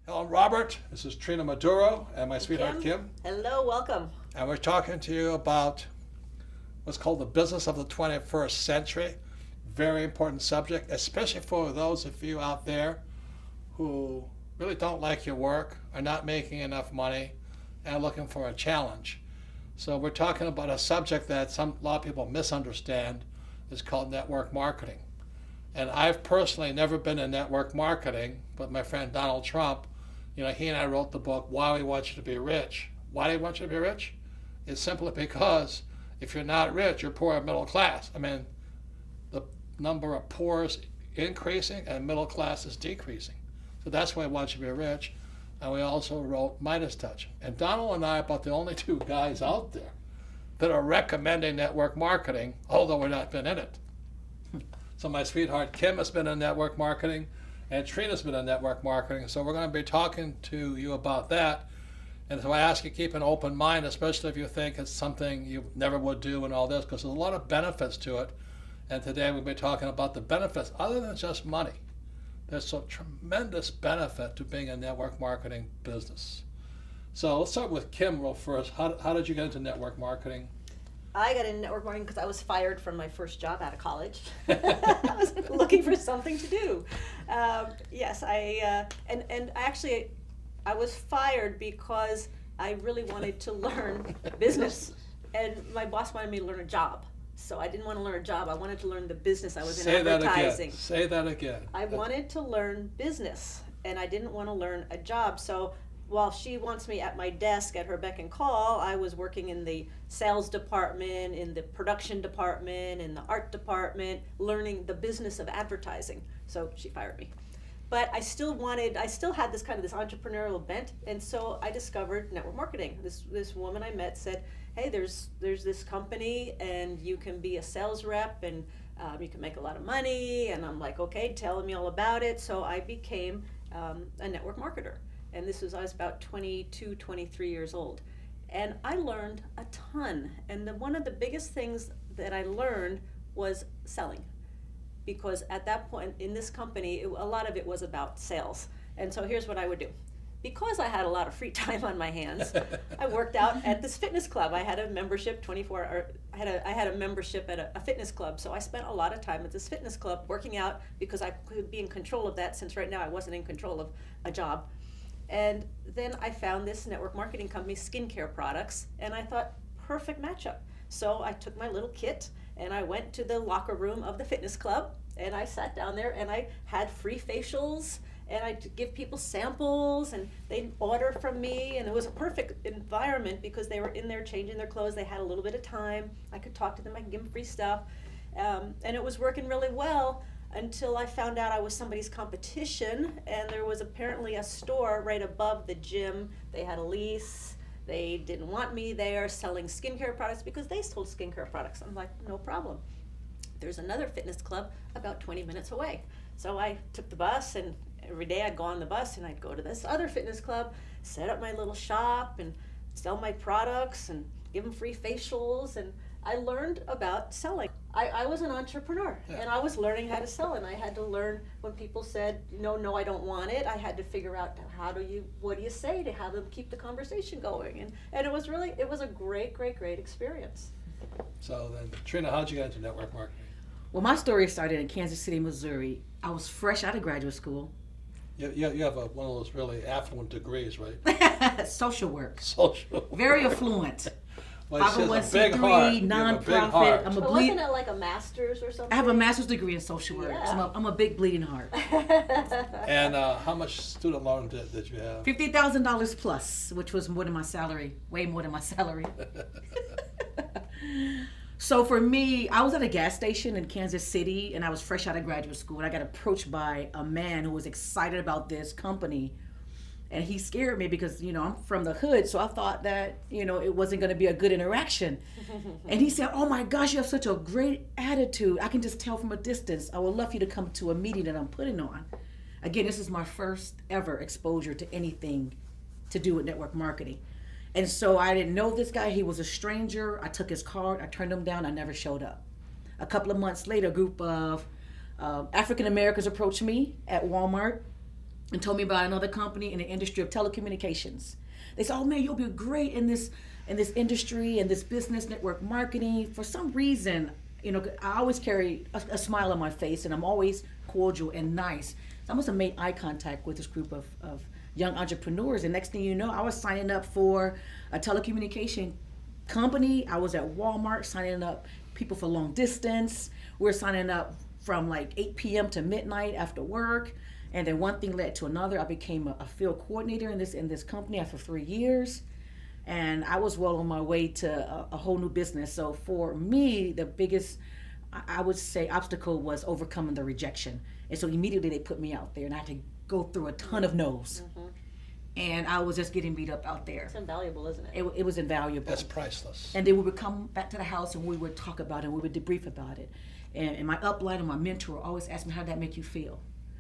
Hello, Robert. This is Trina Maduro and my sweetheart Kim. Hello, welcome. And we're talking to you about what's called the business of the 21st century. Very important subject, especially for those of you out there who really don't like your work, are not making enough money, and are looking for a challenge. So we're talking about a subject that a lot of people misunderstand. It's called network marketing. And I've personally never been in network marketing, but my friend Donald Trump, he and I wrote the book, Why We Want You to Be Rich. Why do we want you to be rich? It's simply because if you're not rich, you're poor and middle class. I mean, the number of poor is increasing and middle class is decreasing. So that's why we want you to be rich. And we also wrote Midas Touch. And Donald and I are about the only two guys out there that are recommending network marketing, although we've not been in it. So my sweetheart Kim has been in network marketing, and Trina's been in network marketing. So we're going to be talking to you about that. And so I ask you to keep an open mind, especially if you think it's something you never would do and all this, because there's a lot of benefits to it. And today we'll be talking about the benefits other than just money. There's a tremendous benefit to being a network marketing business. So let's start with Kim real first. How did you get into network marketing? I got into network marketing because I was fired from my first job out of college. I was looking for something to do. Yes, and actually I was fired because I really wanted to learn business, and my boss wanted me to learn a job. So I didn't want to learn a job. I wanted to learn the business. I was in advertising. Say that again. I wanted to learn business, and I didn't want to learn a job. So while she wants me at my desk at her beck and call, I was working in the sales department, in the production department, in the art department, learning the business of advertising. So she fired me. But I still had this kind of this entrepreneurial bent, and so I discovered network marketing. This woman I met said, hey, there's this company, and you can be a sales rep, and you can make a lot of money. And I'm like, okay, telling me all about it. So I became a network marketer. And I was about 22, 23 years old. And I learned a ton. And one of the biggest things that I learned was selling. Because at that point in this company, a lot of it was about sales. And so here's what I would do. Because I had a lot of free time on my hands, I worked out at this fitness club. I had a membership, I had a membership at a fitness club. So I spent a lot of time at this fitness club working out because I could be in control of that, since right now I wasn't in control of a job. And then I found this network marketing company, skincare products, and I thought, perfect matchup. So I took my little kit and I went to the locker room of the fitness club, and I sat down there and I had free facials, and I'd give people samples, and they'd order from me, and it was a perfect environment because they were in there changing their clothes. They had a little bit of time. I could talk to them. I could give them free stuff. And it was working really well until I found out I was somebody's competition, and there was apparently a store right above the gym. They had a lease. They didn't want me there selling skincare products because they sold skincare products. I'm like, no problem. There's another fitness club about 20 minutes away. So I took the bus, and every day I'd go on the bus and I'd go to this other fitness club, set up my little shop and sell my products and give them free facials. And I learned about selling. I was an entrepreneur, and I was learning how to sell, and I had to learn when people said, no, I don't want it. I had to figure out what do you say to have them keep the conversation going. And it was a great experience. So then, Trina, how did you get into network marketing? Well, my story started in Kansas City, Missouri. I was fresh out of graduate school. You have one of those really affluent degrees, right? Social work. Social. Very affluent. Well, she has a big heart. 501c3, nonprofit. I'm a Wasn't it like a master's or something? I have a master's degree in social work. Yeah. So I'm a big bleeding heart. And how much student loan did you have? $50,000 plus, which was more than my salary, way more than my salary. So for me, I was at a gas station in Kansas City, and I was fresh out of graduate school, and I got approached by a man who was excited about this company. And he scared me because, I'm from the hood, so I thought that, it wasn't going to be a good interaction. And he said, oh my gosh, you have such a great attitude. I can just tell from a distance. I would love for you to come to a meeting that I'm putting on. Again, this is my first ever exposure to anything to do with network marketing. And so I didn't know this guy. He was a stranger. I took his card. I turned him down. I never showed up. A couple of months later, a group of African Americans approached me at Walmart. and told me about another company in the industry of telecommunications. They said, "Oh man, you'll be great in this industry and this business network marketing." For some reason, I always carry a smile on my face, and I'm always cordial and nice. So I must have made eye contact with this group of young entrepreneurs, and next thing you know, I was signing up for a telecommunication company. I was at Walmart signing up people for long distance. We're signing up from like 8 p.m. to midnight after work. And then one thing led to another. I became a field coordinator in this company after 3 years. And I was well on my way to a whole new business. So for me, the biggest, I would say, obstacle was overcoming the rejection. And so immediately they put me out there, and I had to go through a ton of no's. Mm-hmm. And I was just getting beat up out there. It's invaluable, isn't it? It was invaluable. That's priceless. And then we would come back to the house and we would talk about it and we would debrief about it. And my upline and my mentor always asked me, "How did that make you feel?"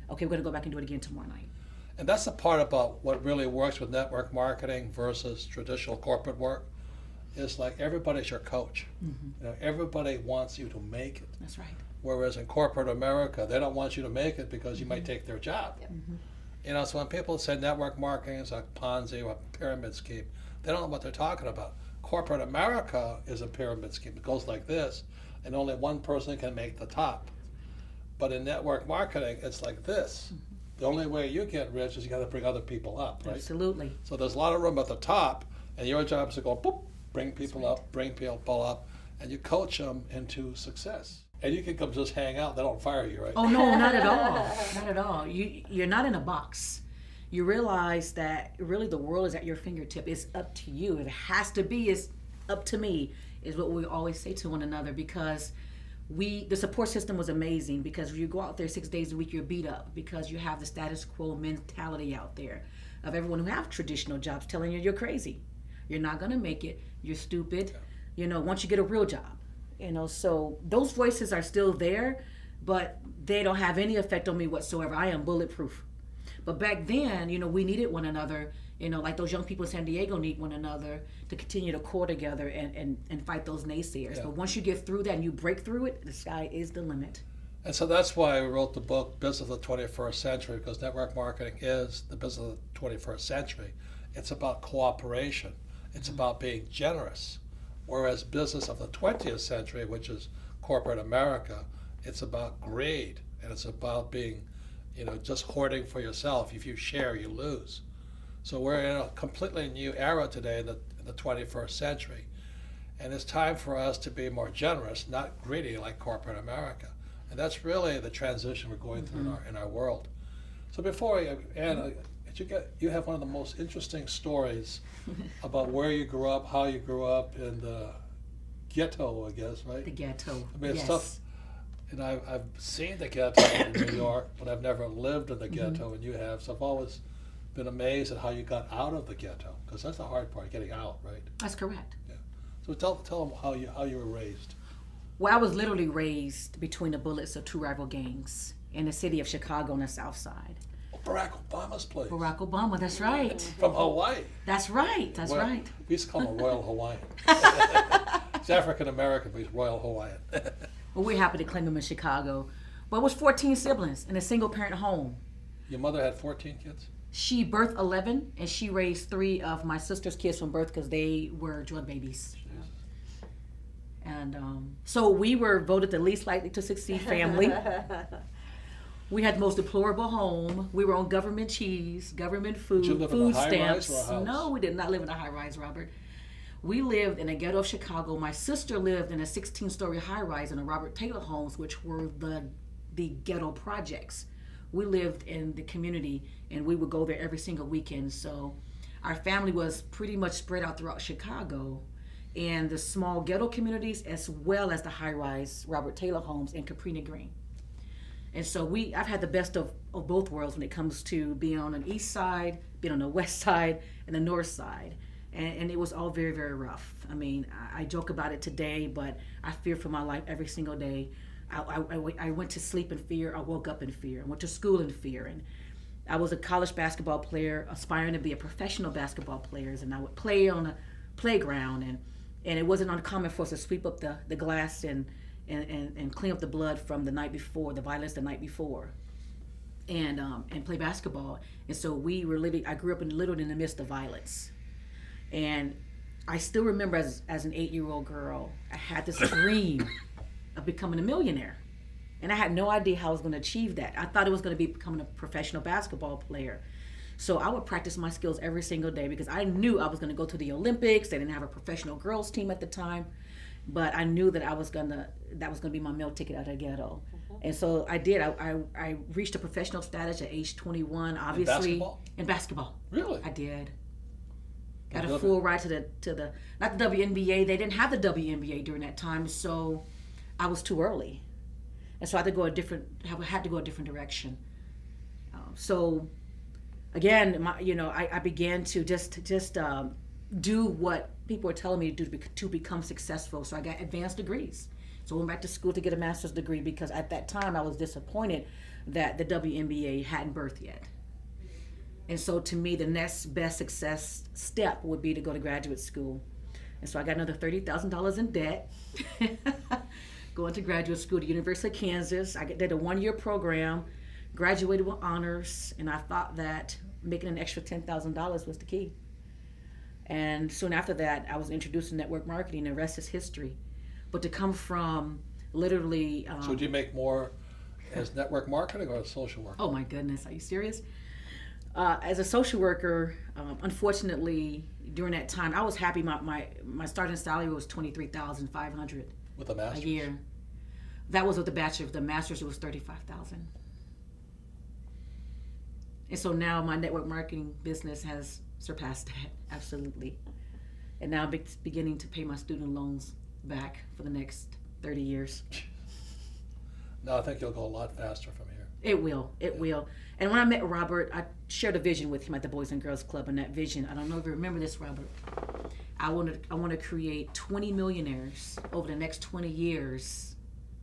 "Okay, we're going to go back and do it again tomorrow night." And that's the part about what really works with network marketing versus traditional corporate work. Is like everybody's your coach. Mm-hmm. Everybody wants you to make it. That's right. Whereas in corporate America, they don't want you to make it because you might take their job. Yep. Mm-hmm. So when people say network marketing is a Ponzi or a pyramid scheme, they don't know what they're talking about. Corporate America is a pyramid scheme. It goes like this, and only one person can make the top. But in network marketing, it's like this. Mm-hmm. The only way you get rich is you got to bring other people up, right? Absolutely. So there's a lot of room at the top, and your job is to go, boop, bring people up, bring people up, and you coach them into success. And you can come just hang out. They don't fire you, right? Oh, no, not at all. Not at all. You're not in a box. You realize that really the world is at your fingertip. It's up to you. If it has to be, it's up to me, is what we always say to one another, because the support system was amazing, because you go out there 6 days a week, you're beat up because you have the status quo mentality out there of everyone who have traditional jobs telling you you're crazy. You're not going to make it. You're stupid. Once you get a real job. So those voices are still there, but they don't have any effect on me whatsoever. I am bulletproof. But back then, we needed one another, like those young people in San Diego need one another to continue to core together and fight those naysayers. Yeah. But once you get through that and you break through it, the sky is the limit. And so that's why we wrote the book, Business of the 21st Century, because network marketing is the business of the 21st century. It's about cooperation. It's about being generous. Whereas business of the 20th century, which is corporate America, it's about greed, and it's about being, just hoarding for yourself. If you share, you lose. So we're in a completely new era today in the 21st century. And it's time for us to be more generous, not greedy like corporate America. And that's really the transition we're going through in our world. So before Anna, you have one of the most interesting stories about where you grew up, how you grew up in the ghetto, I guess, right? The ghetto. I mean, it's yes. tough. And I've seen the ghetto in New York, but I've never lived in the ghetto, and you have. So I've always been amazed at how you got out of the ghetto, because that's the hard part, getting out, right? That's correct. Yeah. So tell them how you were raised. Well, I was literally raised between the bullets of two rival gangs in the city of Chicago on the South Side. Barack Obama's place. Barack Obama, that's right. From Hawaii. That's right, right. We used to call him a Royal Hawaiian. He's African American, but he's Royal Hawaiian. Well, we're happy to claim him in Chicago. But it was 14 siblings in a single parent home. Your mother had 14 kids? She birthed 11, and she raised 3 of my sister's kids from birth because they were drug babies. Jesus. And so we were voted the least likely to succeed family. We had the most deplorable home. We were on government cheese, government food, Did you live food in a high stamps. rise or a house? No, we did not live in a high rise, Robert. We lived in a ghetto of Chicago. My sister lived in a 16-story high rise in the Robert Taylor homes, which were the ghetto projects. We lived in the community, and we would go there every single weekend. So our family was pretty much spread out throughout Chicago, and the small ghetto communities, as well as the high-rise Robert Taylor homes in Cabrini Green. And so I've had the best of both worlds when it comes to being on the east side, being on the west side, and the north side. And it was all very, very rough. I mean, I joke about it today, but I fear for my life every single day. I went to sleep in fear. I woke up in fear. I went to school in fear. And I was a college basketball player, aspiring to be a professional basketball player. And I would play on a playground. And it wasn't uncommon for us to sweep up the glass and clean up the blood from the night before, the violence the night before. and play basketball. And so we were literally, I grew up literally in the midst of violence. And I still remember as an 8-year-old girl, I had this dream of becoming a millionaire. And I had no idea how I was going to achieve that. I thought it was going to be becoming a professional basketball player. So I would practice my skills every single day because I knew I was going to go to the Olympics. They didn't have a professional girls team at the time, but I knew that that was going to be my meal ticket out of the ghetto. And so I did. I reached a professional status at age 21. Obviously, in basketball. Really? I did. Got a full ride to the not the WNBA. They didn't have the WNBA during that time, so I was too early, and so I had to go a different direction. So again, I began to just do what people were telling me to do to become successful. So I got advanced degrees. So I went back to school to get a master's degree because at that time I was disappointed that the WNBA hadn't birthed yet. And so to me, the next best success step would be to go to graduate school. And so I got another $30,000 in debt going to graduate school at the University of Kansas. I did a 1-year program, graduated with honors, and I thought that making an extra $10,000 was the key. And soon after that, I was introduced to network marketing, and the rest is history. But to come from literally... so do you make more as network marketing or as social work? Oh my goodness, are you serious? As a social worker, unfortunately, during that time, I was happy. My starting salary was $23,500 with a master's a year. That was with the bachelor. The master's, it was $35,000. And so now my network marketing business has surpassed that, absolutely. And now I'm beginning to pay my student loans back for the next 30 years. No, I think you'll go a lot faster from here. It will. And when I met Robert, I shared a vision with him at the Boys and Girls Club. And that vision, I don't know if you remember this, Robert. I want to create 20 millionaires over the next 20 years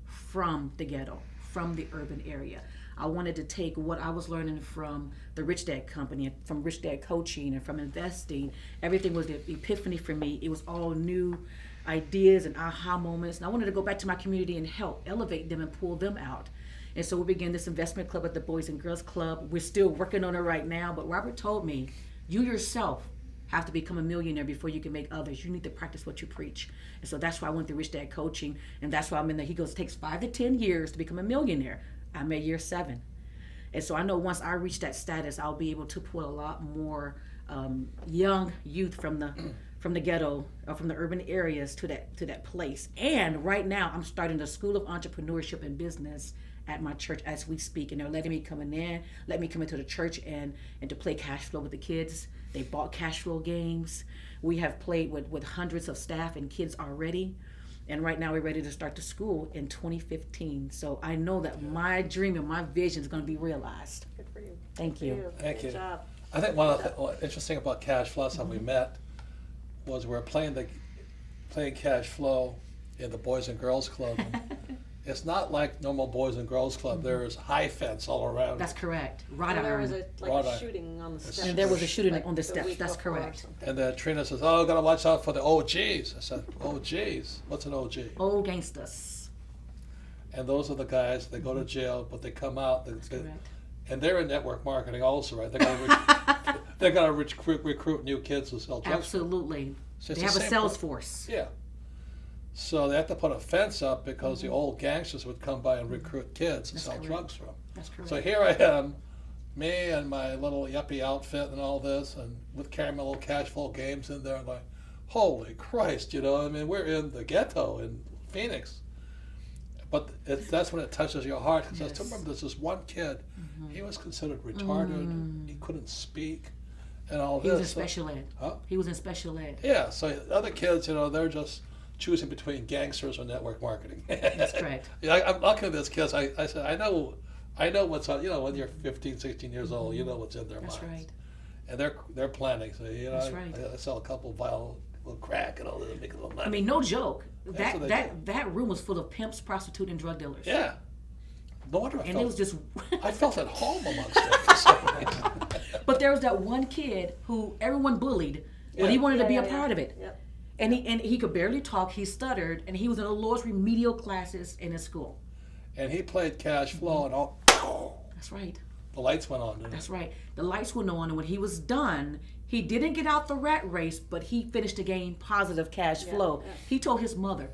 from the ghetto, from the urban area. I wanted to take what I was learning from the Rich Dad Company, from Rich Dad Coaching, and from investing. Everything was the epiphany for me. It was all new ideas and aha moments. And I wanted to go back to my community and help elevate them and pull them out. And so we began this investment club at the Boys and Girls Club. We're still working on it right now, but Robert told me, you yourself have to become a millionaire before you can make others. You need to practice what you preach. And so that's why I went to Rich Dad Coaching, and that's why I'm in there. He goes, it takes 5 to 10 years to become a millionaire. I'm at year 7. And so I know once I reach that status, I'll be able to pull a lot more young youth from the ghetto or from the urban areas to that place. And right now I'm starting the School of Entrepreneurship and Business at my church as we speak, and they're letting me let me come into the church and to play cash flow with the kids. They bought cash flow games. We have played with hundreds of staff and kids already, and right now we're ready to start the school in 2015. So I know that my dream and my vision is going to be realized. Good for you. Thank you. Thank you. Good job. I think one of the interesting about cash flow, how we met, was we were playing cash flow in the Boys and Girls Club. It's not like normal Boys and Girls Club. There's high fence all around. That's correct. Rod And there iron. was a shooting on the steps. And there was a shooting like on the the steps. week That's before or correct. something. And then Trina says, "Oh, gotta watch out for the OGs." I said, "OGs? What's an OG?" Old gangsters. And those are the guys. They go to jail, but they come out. Correct. And they're in network marketing also, right? They're gonna recruit new kids to sell drugs. Absolutely. So it's They have the a same sales pro- force. Yeah. So they have to put a fence up because the old gangsters would come by and recruit kids and That's sell correct. drugs from. That's correct. So here I am, me and my little yuppie outfit and all this, and with carrying my little cash flow games in there, and like, holy Christ, I mean, we're in the ghetto in Phoenix. But that's when it touches your heart, because I still remember there's this one kid, he was considered retarded, he couldn't speak, and all He this. was in special ed. Huh? He was in special ed. Yeah, so the other kids, they're just choosing between gangsters or network marketing. That's correct. Yeah, I'm looking at this kids. I said, I know what's on. When you're 15, 16 years old, you know what's in their That's minds. right. And they're planning. So That's right. I sell a couple vial, little crack, and all that, and make a little money. I mean, no joke. That's what they That room was full of pimps, prostitutes, and drug dealers. yeah. No wonder And it was just. I felt at home amongst them for some reason. But there was that one kid who everyone bullied, but Yeah. he wanted to be a Yeah. part of it. Yep. And he could barely talk. He stuttered, and he was in the lowest remedial classes in his school. And he played cash flow and all. That's right. The lights went on, didn't That's it? right. The lights went on, and when he was done, he didn't get out the rat race, but he finished the game positive cash flow. Yeah. He told his mother,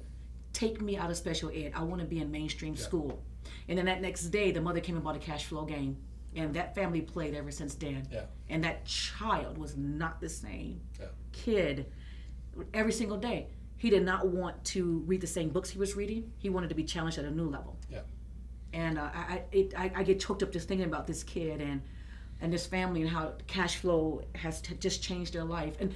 take me out of special ed. I want to be in mainstream school. And then that next day, the mother came and bought a cash flow game. And that family played ever since then. Yeah. And that child was not the same Yeah. kid every single day. He did not want to read the same books he was reading. He wanted to be challenged at a new level. Yeah. And I get choked up just thinking about this kid and this family and how cash flow has just changed their life. And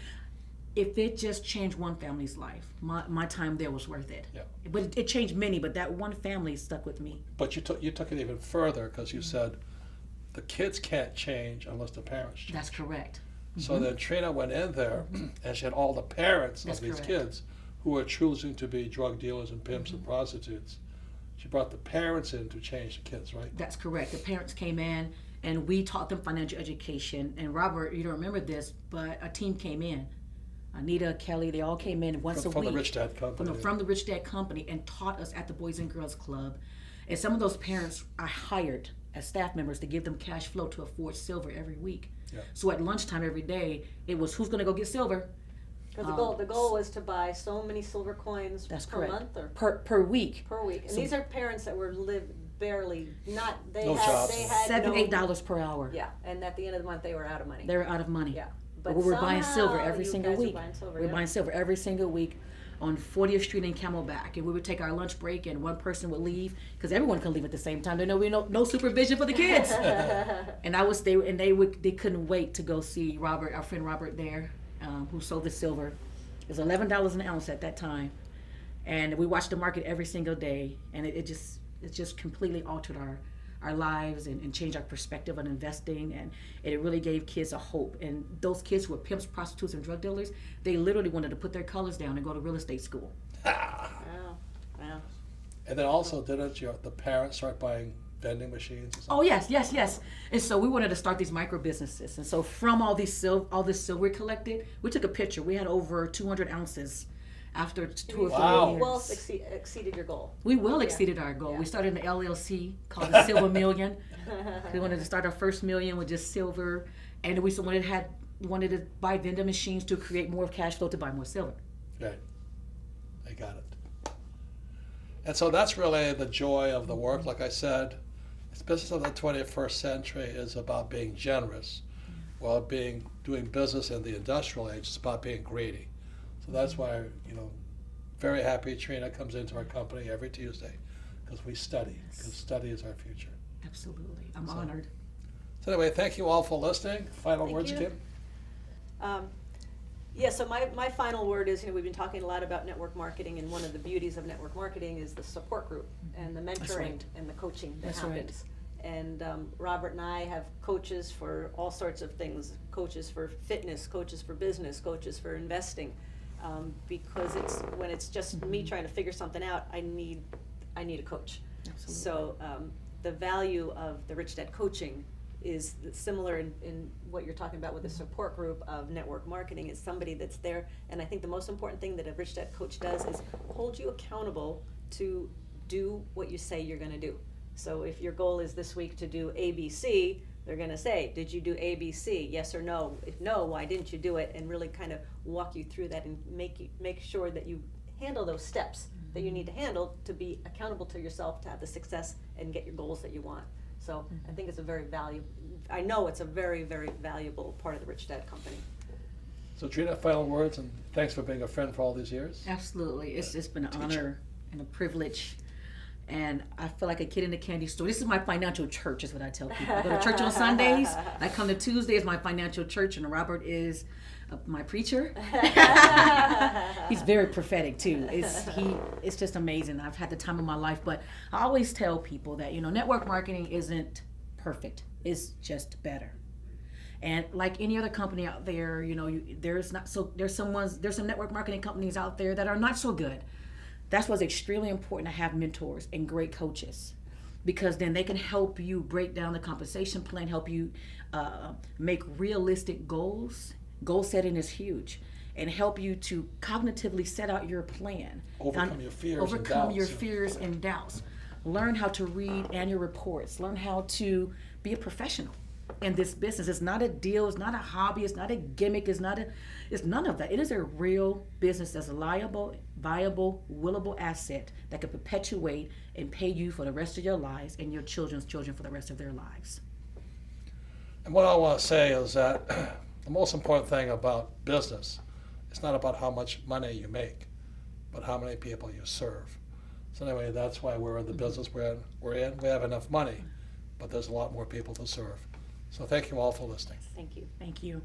if it just changed one family's life, my time there was worth it. Yeah. But it changed many, but that one family stuck with me. But you took it even further because you said the kids can't change unless the parents change. That's correct. So then Trina went in there and she had all the parents That's of these correct. kids who were choosing to be drug dealers and pimps and prostitutes. She brought the parents in to change the kids, right? That's correct. The parents came in and we taught them financial education. And Robert, you don't remember this, but a team came in. Anita, Kelly, they all came in once a From week. the Rich Dad Company. From the Rich Dad Company and taught us at the Boys and Girls Club. And some of those parents I hired as staff members to give them cash flow to afford silver every week. Yeah. So at lunchtime every day, it was who's going to go get silver? Because the goal was to buy so many silver coins That's per correct. month or Per week. per week. And So- these are parents that were barely No jobs. they had $7, no, $8 per hour. Yeah, and at the end of the month they were out of money. They were out of money. Yeah. But we were buying silver somehow every you single guys were week. buying silver, We were yeah. buying silver every single week on 40th Street in Camelback. And we would take our lunch break and one person would leave because everyone could leave at the same time. There no supervision for the kids. And they couldn't wait to go see Robert, our friend Robert there, who sold the silver. It was $11 an ounce at that time. And we watched the market every single day. And it just completely altered our lives and changed our perspective on investing, and it really gave kids a hope. And those kids who were pimps, prostitutes, and drug dealers, they literally wanted to put their colors down and go to real estate school. Wow. And then also, didn't the parents start buying vending machines or something? Oh yes. And so we wanted to start these micro businesses. And so from all this silver we collected, we took a picture. We had over 200 ounces after 2 or 3 Wow. years. Well, exceeded your goal. We well exceeded our goal. Yeah. We started an LLC called the Silver Million. We wanted to start our first million with just silver, and we wanted to buy vending machines to create more cash flow to buy more silver. Right. I got it. And so that's really the joy of the work. Like I said, this business of the 21st century is about being generous, while doing business in the industrial age is about being greedy. So that's why, very happy Trina comes into our company every Tuesday, because we study, because study is our future. Absolutely. I'm honored. So anyway, thank you all for listening. Final Thank words, you. Kim? So my final word is, we've been talking a lot about network marketing, and one of the beauties of network marketing is the support group and the mentoring right. and the coaching that That's right. happens. And Robert and I have coaches for all sorts of things, coaches for fitness, coaches for business, coaches for investing, because when it's just me trying to figure something out, I need a coach. Absolutely. So the value of the Rich Dad coaching is similar in what you're talking about with the support group of network marketing. Is somebody that's there, and I think the most important thing that a Rich Dad coach does is hold you accountable to do what you say you're going to do. So if your goal is this week to do ABC, they're going to say, did you do ABC? Yes or no? If no, why didn't you do it? And really kind of walk you through that and make sure that you handle those steps that you need to handle to be accountable to yourself, to have the success and get your goals that you want. So I think it's a very very valuable part of the Rich Dad Company. So Trina, final words, and thanks for being a friend for all these years. Absolutely. It's been an Teacher. honor and a privilege. And I feel like a kid in a candy store. This is my financial church, is what I tell people. I go to church on Sundays. I come to Tuesday as my financial church, and Robert is my preacher. He's very prophetic too. It's just amazing. I've had the time of my life, but I always tell people that network marketing isn't perfect. It's just better. And like any other company out there, there's some network marketing companies out there that are not so good. That's what's extremely important, to have mentors and great coaches, because then they can help you break down the compensation plan, help you make realistic goals. Goal setting is huge, and help you to cognitively set out your plan. Overcome your fears and Overcome doubts. your fears and doubts. Learn how to read annual reports. Learn how to be a professional in this business. It's not a deal, it's not a hobby, it's not a gimmick, it's none of that. It is a real business that's a liable, viable, willable asset that could perpetuate and pay you for the rest of your lives and your children's children for the rest of their lives. And what I want to say is that the most important thing about business, it's not about how much money you make, but how many people you serve. So anyway, that's why we're in the business we're in. We have enough money, but there's a lot more people to serve. So thank you all for listening. Thank you. Thank you.